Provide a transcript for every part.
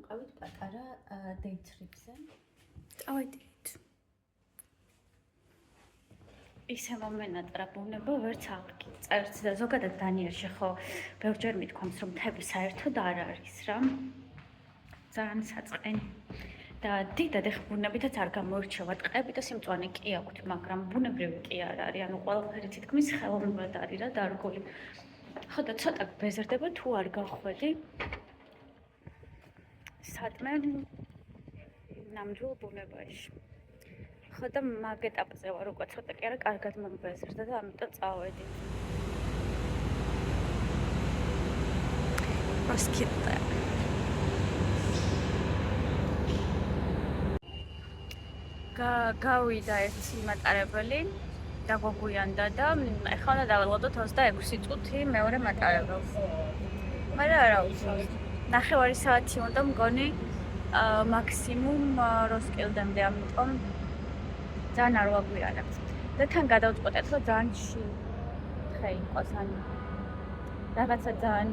მივყავით პატარა day trip-ზე. წავედით. ისე მომენატრა ბუნება ვერც აღწერთ და ზოგადად დანიაში ხო ბევრჯერ მithქვამს რომ მთები საერთოდ არ არის რა. ძალიან საწყენი. და დიდად ეხ ბუნებითაც არ გამოირჩევა ტყეები და სიმწვანე კი აქვთ, მაგრამ ბუნებრივი კი არ არის. ანუ ყველაფერი თითქმის ხელოვნურად არის რა დარგული. ხო და ცოტა ბეზრდება თუ არ გახვედი. სადმე ნამდვილ ბუნებაში. ხო და მაგ ეტაპზე ვარ უკვე ცოტა კი არა კარგად მომბეზრდა და ამიტომ წავედი. Раскидая. გავიდა ერთი მატარებელი და გვაგვიანდა და ეხლა უნდა დაველოდოთ 26 წუთი მეორე მატარებელს. მაგრამ არა უშავს. 9 საათი უნდა მგონი მაქსიმუმ როსკილდემდე, ამიტომ ძალიან არ ვაგვიანებთ. და თან გადავწყვეტეთ, რომ ძალიან ხე იყოს, ან რაღაცა ძალიან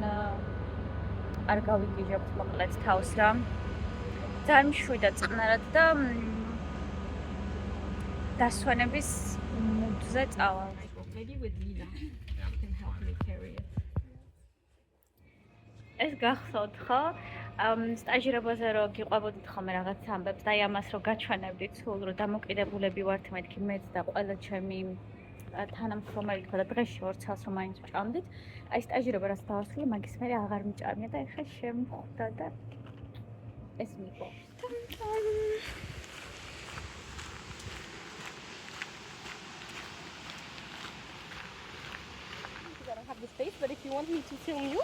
არ გავიგიჟებთ მოკლედ თავს რა. ძალიან მშვიდა წყნარად და დასვენების მუდზე წავალ. Maybe with Lila. You can help me carry it. ეს გახსოვთ ხო? სტაჟირებაზე რო გიყვებოდით ხოლმე რაღაც ამბებს და ამას რო გაჩვენებდით სულ რომ დამოკიდებულები ვართ მეთქი მეც და ყველა ჩემი თანამშრომელი თქვა და დღეში 2 წელს რომ მაინც ვჭამდით. აი სტაჟირება რაც დავასრულე, მაგის მერე აღარ მჭამია და ეხლა შემხვდა და ეს მიყო. Have the space, but if you want me to film you,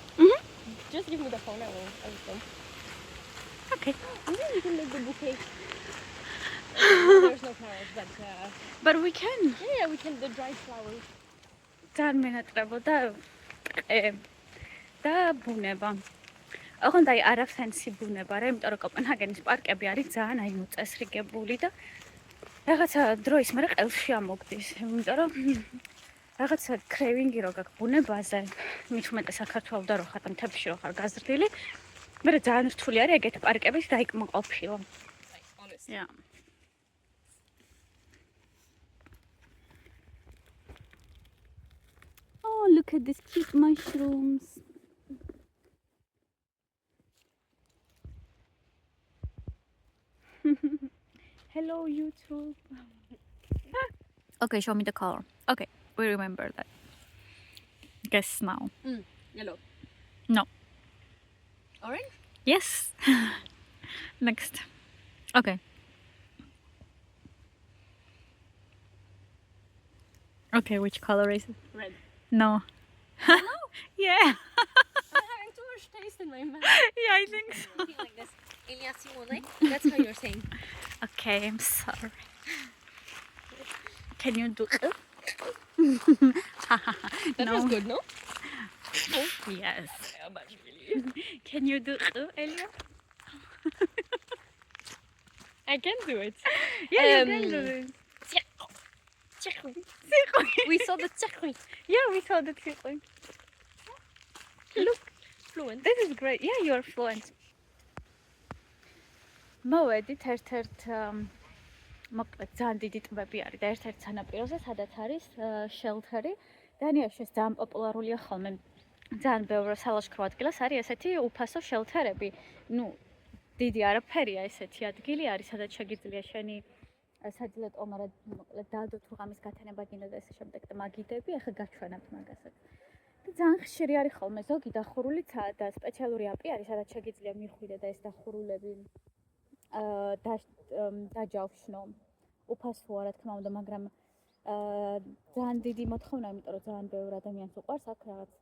just give me the phone. I will film. Okay. Maybe we can make the bouquet. There's no flowers, But we can. yeah, we can the dried flowers. ძალიან მენატრებოდა და ბუნება. ოღონდ აი არა ფენსი ბუნება რა, იმიტომ რომ კოპენჰაგენის პარკები არის ძალიან აი მოწესრიგებული და რაღაცა დროის მერე ყელში ამოგდის. იმიტომ რომ რაღაცა კრევინგი რო გაქვს ბუნებაზე, მით უმეტეს საქართველოს და რო ხარ მთებში რო ხარ გაზრდილი, მე ძალიან რთული არის ეგეთ პარკების დაიკმაყოფილო. Honestly. Yeah. Oh, look at these cute mushrooms. Hello, YouTube. Okay, show me the color. Okay, we remember that. Guess now. Yellow. No. Orange? Yes. Next. Okay. Okay, which color is it? Red. No. No. Yeah. I'm having too much taste in my mouth. Yeah, I think so. Something like this. Elias Simone. That's how you're saying. Okay, I'm sorry. Can you do it? That No. was good, no? Yes. Yeah, but really. Can you do it, Elia? I can do it. Yeah, you can do it. We saw the circuit. Yeah, we saw the tickling. Look, Fluent. this is great. Yeah, you're fluent. მოვედით ერთ-ერთ მოკლედ ძალიან დიდი ტბები არის და ერთ-ერთ სანაპიროზე, სადაც არის შელთერი. დანიაში ძალიან პოპულარულია ხოლმე. ძალიან ბევრი სალაშქრო ადგილას არის ესეთი უფასო შელთერები. ნუ დიდი არაფერია ესეთი ადგილი არის, სადაც შეგიძლია შენი საძილეთ ომარად მოკლედ დადო თუ ღამის გათენება გინდა და ესე შემდეგ და მაგიდები, ახლა გაჩვენებთ მაგასაც. და ძალიან ხშირი არის ხოლმე ზოგი დახურულიცა და სპეციალური აპი არის, სადაც შეგიძლია მიხვიდე და ეს დახურულები დაჯავშნო. უფასოა რა თქმა უნდა, მაგრამ ძალიან დიდი მოთხოვნა, იმიტომ რომ ძალიან ბევრი ადამიანს უყვარს აქ რაღაც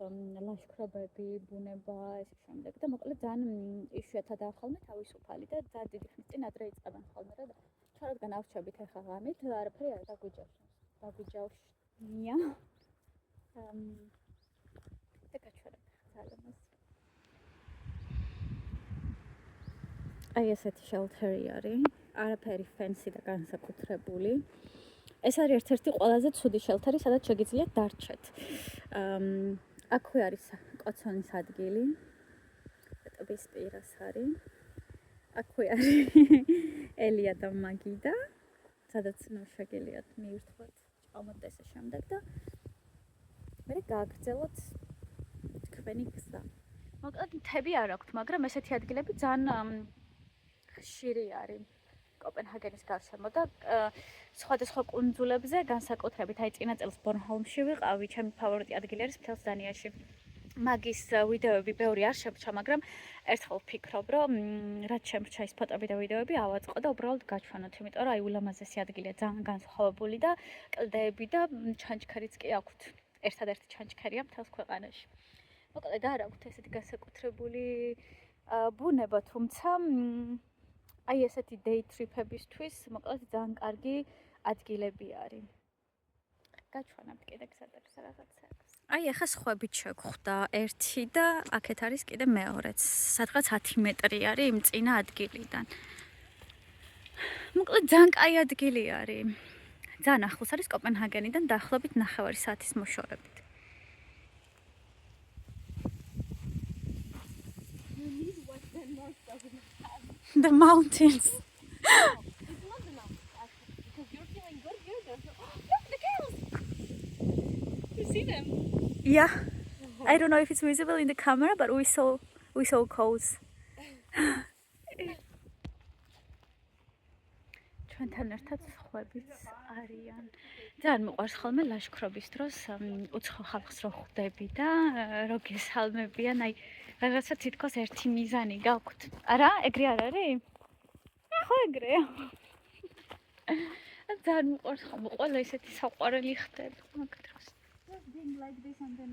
ლაშქრობები, ბუნება, ესე შემდეგ და მოკლედ ძალიან იშვიათად არ ხოლმე თავისუფალი და ძალიან დიდი ხნის წინ ადრე იწყებენ ხოლმე რა და ჩვენ რადგან ავრჩებით ახლა ღამით, არაფერი არ დაგვიჯავშნია. და გაჩვენებ ძალიან მას. აი ესეთი შელთერი არის, არაფერი ფენსი და განსაკუთრებული. ეს არის ერთ-ერთი ყველაზე ცუდი შელთერი, სადაც შეგიძლიათ დარჩეთ. აქვე არის კოცონის ადგილი. ტბის პირას არის. აქვე არის ელია და მაგიდა, სადაც შეგიძლიათ მიირთვათ ჭყალმატესის შემდეგ და მე გააგრძელოთ თქვენი გზა. მოკლედ მთები არ აქვთ, მაგრამ ესეთი ადგილები ძალიან ხშირი არის კოპენჰაგენის გარშემო და სხვადასხვა კუნძულებზე განსაკუთრებით აი წინა წელს ბორნჰოლმში ვიყავი, ჩემი ფავორიტი ადგილი არის მთელს დანიაში. მაგის ვიდეოები ბევრი არ შემორჩა, მაგრამ ერთხელ ვფიქრობ, რომ რაც შემორჩა ის ფოტოები და ვიდეოები ავაწყო და უბრალოდ გაჩვენოთ, იმიტომ რომ აი ულამაზესი ადგილია, ძალიან განსხვავებული და კლდეები და ჩანჩქერიც კი აქვთ. ერთადერთი ჩანჩქერია მთელს ქვეყანაში. მოკლედ არ აქვთ ესეთი განსაკუთრებული ბუნება, თუმცა აი ესეთი day trip-ებისთვის მოკლედ ძალიან კარგი ადგილები არის. გაჩვენებთ კიდე გზადებს რაღაცებს. აი ახლა სხვებით შეგხვდა ერთი და აქეთ არის კიდე მეორეც. სადღაც 10 მეტრი არის იმ წინა ადგილიდან. მოკლედ ძალიან კაი ადგილი არის. ძალიან ახლოს არის კოპენჰაგენიდან დაახლოებით 9 საათის მოშორებით. The mountains. It's not the mountains, actually, because you're feeling good here. Look, the cows! You see them? Yeah. I don't know if it's visible in the camera, but we saw cows. ჩვენთან ერთად სხვებიც არიან. ძალიან მიყვარს ხოლმე ლაშქრობის დროს უცხო ხალხს რო ხვდები და რო გესალმებიან, აი რაღაცა თითქოს ერთი მიზანი გაქვთ. არა, ეგრე არ არის? ხო ეგრეა. ძალიან მიყვარს ხოლმე ყველა ესეთი საყვარელი ხდება მაგ დროს. Just being like this and then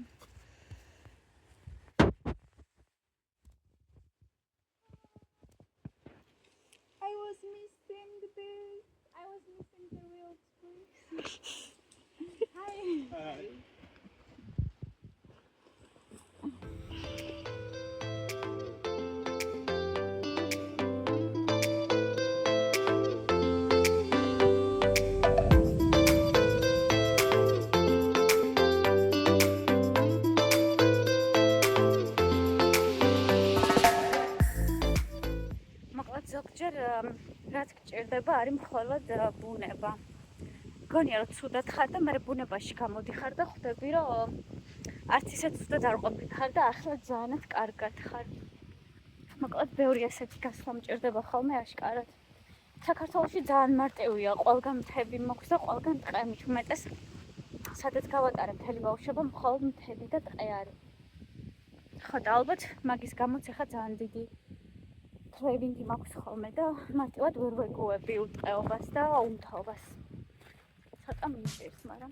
I was missing the base. I was missing the real trees. Hi. Hi. ზოგჯერ რაც გჭირდება არის მხოლოდ ბუნება. გონია რომ ცუდად ხარ და მე ბუნებაში გამოდიხარ და ხვდები რომ არც ისე ცუდად არ ყოფილიყარ და ახლა ძალიანაც კარგად ხარ. მოკლედ ბევრი ასეთი გასვლა მჭირდება ხოლმე აშკარად. საქართველოში ძალიან მარტივია, ყველგან მთები მოქვს და ყველგან ტყე, მით უმეტეს სადაც გავატარე მთელი ბავშვობა მხოლოდ მთები და ტყე არის. ხო და ალბათ მაგის გამოც ახლა ძალიან დიდი ტრეიმინგი მაქვს ხოლმე და მარტივად ვერ ვეგუები უტყეობას და უმთავას. ცოტა მიჭირს, მაგრამ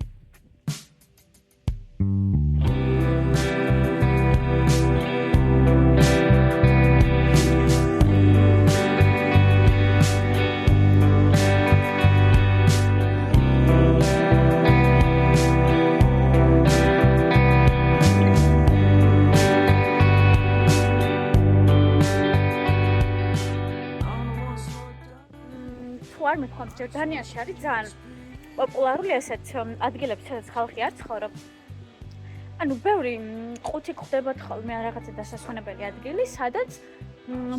არ მithქვამს, ჯერ დანიაში არის ძალიან პოპულარული ესეთ ადგილები, სადაც ხალხი არ ცხოვრობს. ანუ ბევრი ყუთი ხვდებათ ხოლმე რაღაცა დასასვენებელი ადგილი, სადაც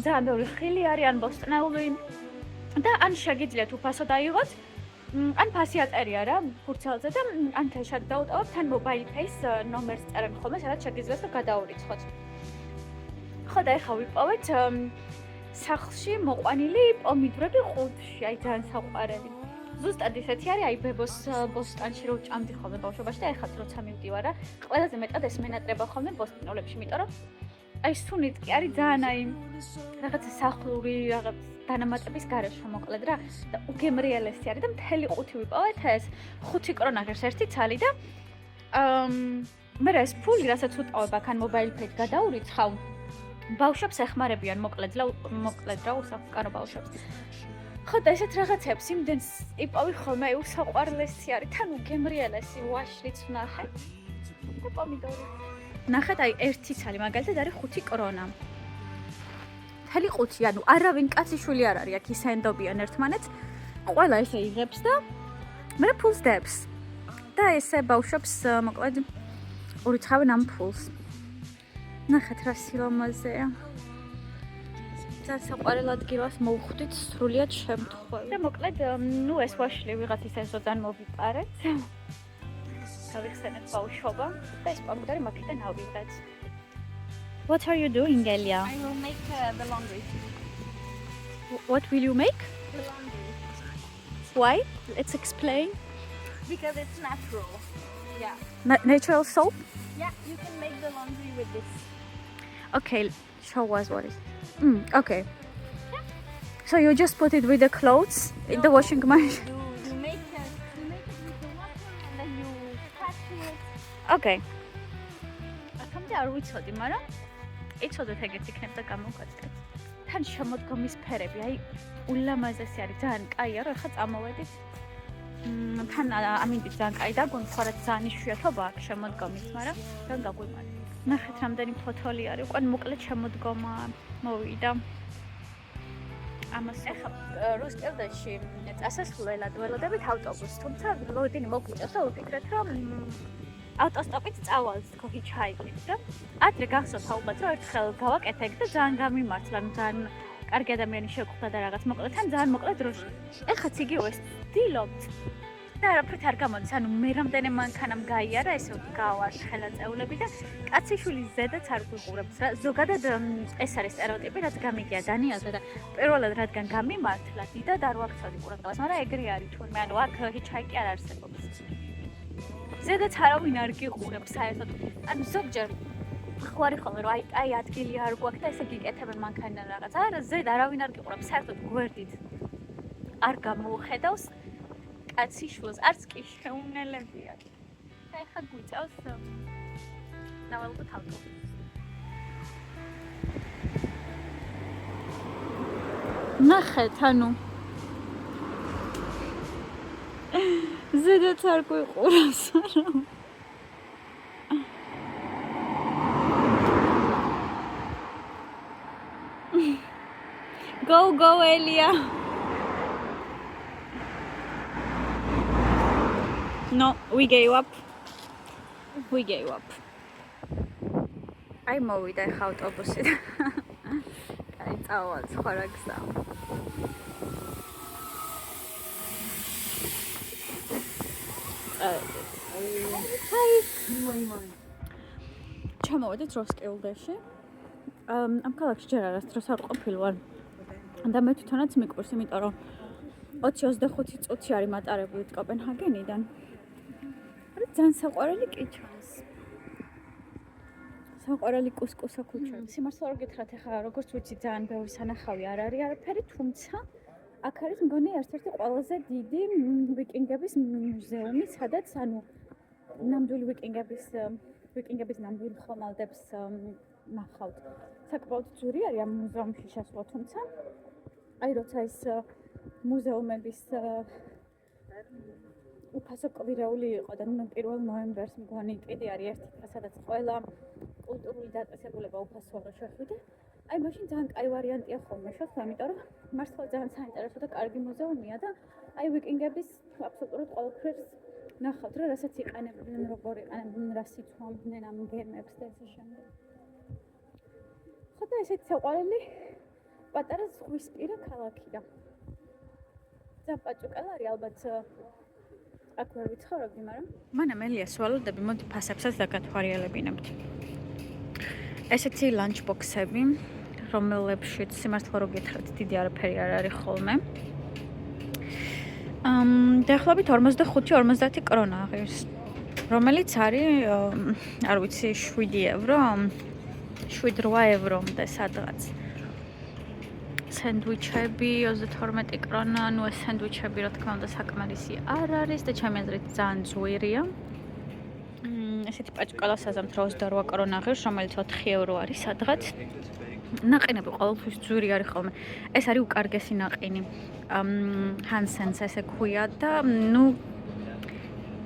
ძალიან ბევრი ხილი არის, ან ბოსტნეული და ან შეგიძლიათ უფასო დაიღოთ, ან ფასი აწერია რა ფურცელზე და ან თეშად დაუტოვებთ, ან mobile pay-ს ნომერს წერენ ხოლმე, სადაც შეგიძლიათ და გადაურიცხოთ. ხო და ეხლა ვიპოვეთ სახლში მოყვანილი პომიდრები ყუთში, აი ძალიან საყვარელი. ზუსტად ისეთი არის, აი ბებოს ბოსტანში რო ჭამდი ხოლმე ბავშვობაში და ეხლა როცა მივდივარ რა, ყველაზე მეტად ეს მენატრება ხოლმე ბოსტნეულებში, იმიტომ რომ აი სუნით კი არის ძალიან აი რაღაცა სახლური რაღაც დანამატების გარეშე მოკლედ რა და უგემრიელესი არის და მთელი ყუთი ვიპოვეთ ეს 5 კრონაგერს ერთი ცალი და მე ეს ფული რასაც უტოვებ აქ ან mobile pay-ით გადაურიცხავ ბავშვებს ეხმარებიან მოკლედ რა უსაფკარო ბავშვებს. ხო და ესეთ რაღაცებს იმდენს იპოვი ხოლმე უსაყვარლესი არის, თან უგემრიელესი ვაშლიც ვნახე და პომიდორი. ნახეთ აი ერთი ცალი მაგალითად არის 5 კრონა. მთელი ყუთი, ანუ არავინ კაციშვილი არ არის აქ ისე ენდობიან ერთმანეთს. ყველა ესე იღებს და მე ფულს დებს. და ესე ბავშვებს მოკლედ ურიცხავენ ამ ფულს. ნახეთ რა სილამაზეა. ძალიან საყვარელ ადგილას მოვხვდით სრულიად შემთხვევით. და მოკლედ, ნუ ეს ვაშლი ვიღაცის ეზოდან მოვიპარეთ. გავიხსენეთ ბავშვობა და ეს პომიდორი მაქედან ავიღეთ. What are you doing, Elia? I will make the laundry. What will you make? The laundry. Why? Let's explain. Because it's natural. Yeah. Natural soap? Yeah, you can make the laundry with this. Okay, show us what is. Okay. So you just put it with the clothes in the washing machine? You make it with the water and then you catch it. Okay. აქამდე არ ვიცოდი, მაგრამ იცოდეთ ეგეც იქნება და გამოვგაცეთ. თან შემოდგომის ფერები, აი ულამაზესი არის, ძალიან კაია, რომ ახლა წამოვედით. თან ამინდით ძალიან კაი და გონცხოვრეთ ძალიან იშვიათობა აქვს შემოდგომის, მაგრამ ძალიან გაგვიმართ. ნახეთ რამდენი ფოთოლი არის, უკან მოკლედ შემოდგომა მოვიდა. ამას ახლა რუსკელდაში წასასვლელად ველოდებით ავტობუსს, თუმცა ლოდინი მოგიწევს და ვფიქრეთ, რომ ავტოსტოპით წავალთ ჰიჩჰაიკით და ადრე გახსოვთ ალბათ რომ ერთხელ გავაკეთე და ძალიან გამიმართლა, ძალიან კარგი ადამიანი შეგხვდა და რაღაც მოკლედ თან ძალიან მოკლედ დროში. ეხაც იგივე ვცდილობთ და არაფრით არ გამოდის, ანუ მე რამდენი მანქანამ გაიარა ესე გავარ ხელაწეულები და კაციშვილის ზედაც არ გვიყურებს რა. ზოგადად ეს არის სტერეოტიპი, რაც გამიგია დანიელზე და პირველად რადგან გამიმართლა დიდად არ ვაქცევდი ყურადღებას, მაგრამ ეგრე არის თურმე, ანუ აქ ჰიჩჰაიკი არ არსებობს. ზედაც არავინ არ გიყურებს საერთოდ. ანუ ზოგჯერ ხვარი ხოლმე რომ აი ადგილი არ გვაქვს და ესე გიკეთებენ მანქანიდან რაღაც. არა, ზედ არავინ არ გიყურებს, საერთოდ გვერდით არ გამოუხედავს კაციშვილს, არც კი შეუნელებია. და ეხლა გვიწევს დავალოთ ავტობუსს. ნახეთ, ანუ ზედაც არ გვიყურებს, არა. Go, Elia. No, we gave up. აი მოვიდა ხა ავტობუსი. აი წავალ სხვა რა გზა. Hi. ჩამოვედით როსკილდეში. ამ ქალაქში ჯერ არასდროს არ ყოფილვარ. და მე თვითონაც მიყვარს, იმიტომ რომ 20-25 წუთი არის მატარებული კოპენჰაგენიდან. არის ძალიან საყვარელი კიჩანს. საყვარელი კუსკუსა ქუჩა. სიმართლე რომ გითხრათ, ახლა როგორც ვიცი, ძალიან ბევრი სანახავი არ არის არაფერი, თუმცა აქ არის მგონი ერთ-ერთი ყველაზე დიდი ვიკინგების მუზეუმი, სადაც ანუ ნამდვილი ვიკინგების ნამდვილ ხომალდებს ნახავთ. საკმაოდ ძვირი არის ამ მუზეუმში შესვლა, თუმცა აი როცა ეს მუზეუმების უფასო კვირეული იყო და 1 ნოემბერს მგონი კიდე არის ერთი დღე, სადაც ყველა კულტურული დაწესებულება უფასოა შეხვიდე. აი მაშინ ძალიან კაი ვარიანტია ხოლმე შეხვდა, იმიტომ რომ მართლა ძალიან საინტერესო და კარგი მუზეუმია და აი ვიკინგების აბსოლუტურად ყველაფერს ნახავთ, რა რასაც იყენებდნენ, როგორ იყენებდნენ, რა სიცვამდნენ ამ გემებს და ესე შემდეგ. ხო და ესეთი საყვარელი პატარა ზღვისპირა ქალაქია. ძალიან პაჭუკალა არის ალბათ აქ ვერ ვიცხოვრობდი, მაგრამ მანამ ელიას ვალოდები, მოდი ფასებსაც დაგათვალიერებინებთ. ესეთი ლანჩბოქსები, რომელებშიც სიმართლე რომ გითხრათ, დიდი არაფერი არ არის ხოლმე. დაახლოებით 45-50 კრონა აღირს, რომელიც არის, არ ვიცი, 7 ევრო, 7-8 ევრომდე სადღაც. სენდვიჩები 32 კრონა, ну ეს სენდვიჩები რა თქმა უნდა საკმარისი არ არის და ჩემი აზრით ძალიან ძვირია. ესეთი პაჭკალა საზამთ 28 კრონა აღირს, რომელიც 4 ევრო არის სადღაც. ნაყინები ყოველთვის ძვირი არის ხოლმე. ეს არის უკარგესი ნაყინი. Hansens ესე ქვია და ну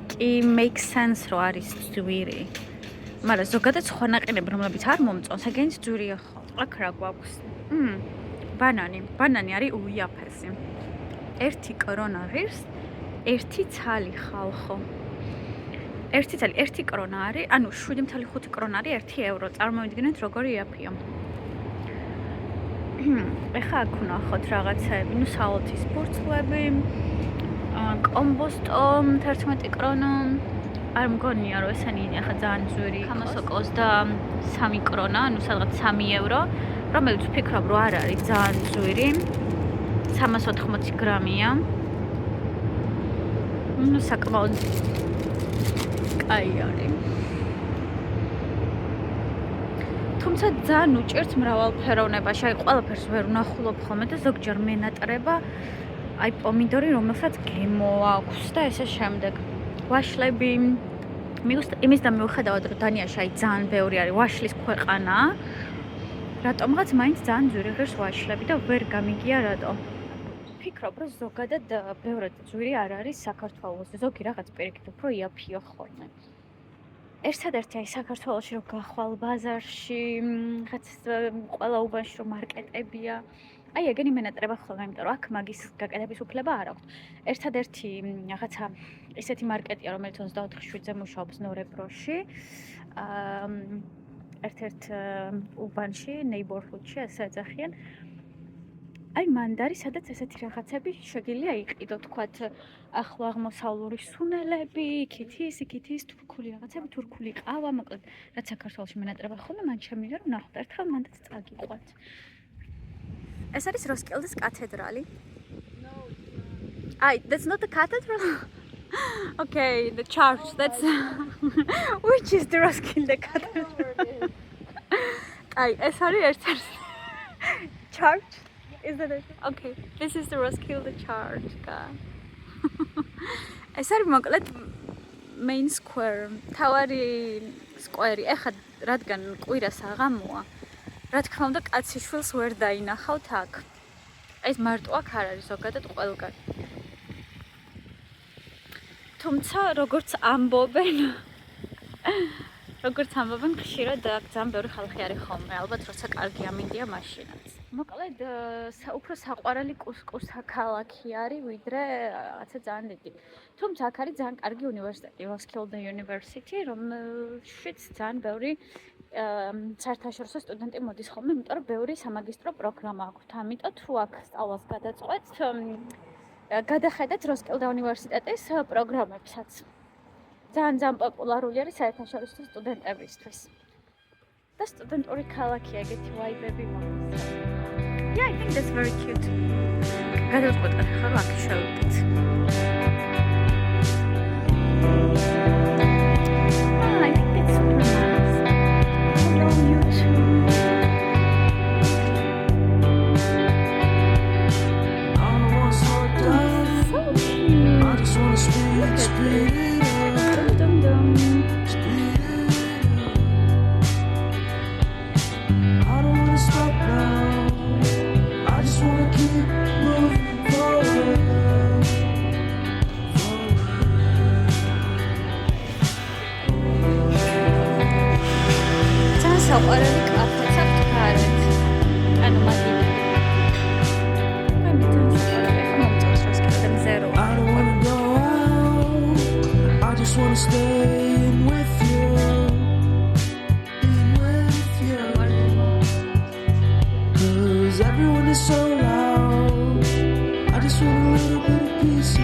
კი makes sense რომ არის ძვირი. მაგრამ ზოგადად სხვა ნაყინები, რომლებიც არ მომწონს, ეგენიც ძვირია ხოლმე. აქ რა გვაქვს? ბანანი არის უიაფესი. 1 კრონა ღირს, 1 ცალი ხალხო. 1 ცალი 1 კრონა არის, ანუ 7.5 კრონა არის 1 ევრო. წარმოვიდგინეთ როგორი იაფია. ეხა აქ ვნახოთ რაღაცები, ნუ საალთის ბურცლები, კომბოსტო 11 კრონა. არ მგონია რომ ესენი ახლა ძალიან ძვირი იქნება. 123 კრონა, ანუ სადღაც 3 евро, რომელიც ვფიქრობ რომ არ არის ძალიან ძვირი. 380 გრამია. ნუ საკმაოდ კაი არის. თუმცა ძალიან უჭერს მრავალფეროვნებაში, აი ყველაფერს ვერ ვნახულობ ხოლმე და ზოგჯერ მენატრება აი პომიდორი, რომელსაც გემო აქვს და ესე შემდეგ. ვაშლები იმის და მიუხედავად რომ დანიაში აი ძალიან ბევრი არის ვაშლის ქვეყანა, რატომღაც მაინც ძალიან ძვირი ღირს ვაშლები და ვერ გამიგია რატო. ვფიქრობ რომ ზოგადად ბევრად ძვირი არ არის საქართველოში, ზოგი რაღაც პირიქით უფრო იაფია ხოლმე. ერთადერთი აი საქართველოში რომ გახვალ ბაზარში, რაღაც ყველა უბანში რომ მარკეტებია, აი ეგენი მენატრება ხოლმე, იმიტომ რომ აქ მაგის გაკეთების უფლება არ აქვს. ერთადერთი რაღაცა ესეთი მარკეტია, რომელიც 24/7-ზე მუშაობს ნორებროში. ერთ-ერთ უბანში, neighborhood-ში, ასე ეძახიან. აი მანდარი, სადაც ესეთი რაღაცები შეგიძლია იყიდო, თქვათ, ახლო აღმოსავლური სუნელები, იქით ის თურქული რაღაცები, თურქული ყავა, მოკლედ, რაც საქართველოში მენატრება ხოლმე, მან შემიძლია რომ ნახოთ, ერთხელ მანდაც წაგიყვათ. ეს არის როსკილდის კათედრალი. No. That's not the cathedral. Okay, the church. That's which is the Roskilde Cathedral. Აი, ეს არის ერთ-ერთი church. Is that it? Okay, this is the Roskilde church. ეს არის მოკლედ main square. თავარი square. ეხლა რადგან კვირას აღამოა. რა თქმა უნდა, კაციშვილს ვერ დაინახავთ აქ. ეს მარტო აქ არ არის ზოგადად ყველგან. თუმცა როგორც ამბობენ, ხშირად აქ ძალიან ბევრი ხალხი არის ხოლმე, ალბათ როცა კარგი ამინდია მაშინაც. მოკლედ, უფრო საყვარელი კუსკუსა ქალაქი არის, ვიდრე რაღაცა ძალიან დიდი. თუმცა აქ არის ძალიან კარგი უნივერსიტეტი, Roskilde University, რომელშიც ძალიან ბევრი საერთაშორისო სტუდენტი მოდის ხოლმე, იმიტომ რომ ბევრი სამაგისტრო პროგრამა აქვს. ამიტომ თუ აქ სწავლას გადაწყვეტთ, გადახედეთ Roskilde უნივერსიტეტის პროგრამებსაც. ძალიან პოპულარული არის საერთაშორისო სტუდენტებისთვის. და სტუდენტური ქალაქია, ეგეთი ვაიბები მოდის. Yeah, I think that's very cute. გადაწყვეტეთ ხარ აქ შევიდეთ. I think that's super nice. Hello, you too. საყვარელი კაფეც აქვს გარეთ. ანუ მაგილი. აი მე თან საყვარელი ხომ მომწონს Roskilde მზერო. I don't wanna go out. I just wanna stay with you. Cause everyone is so loud. I just want a little bit of peace.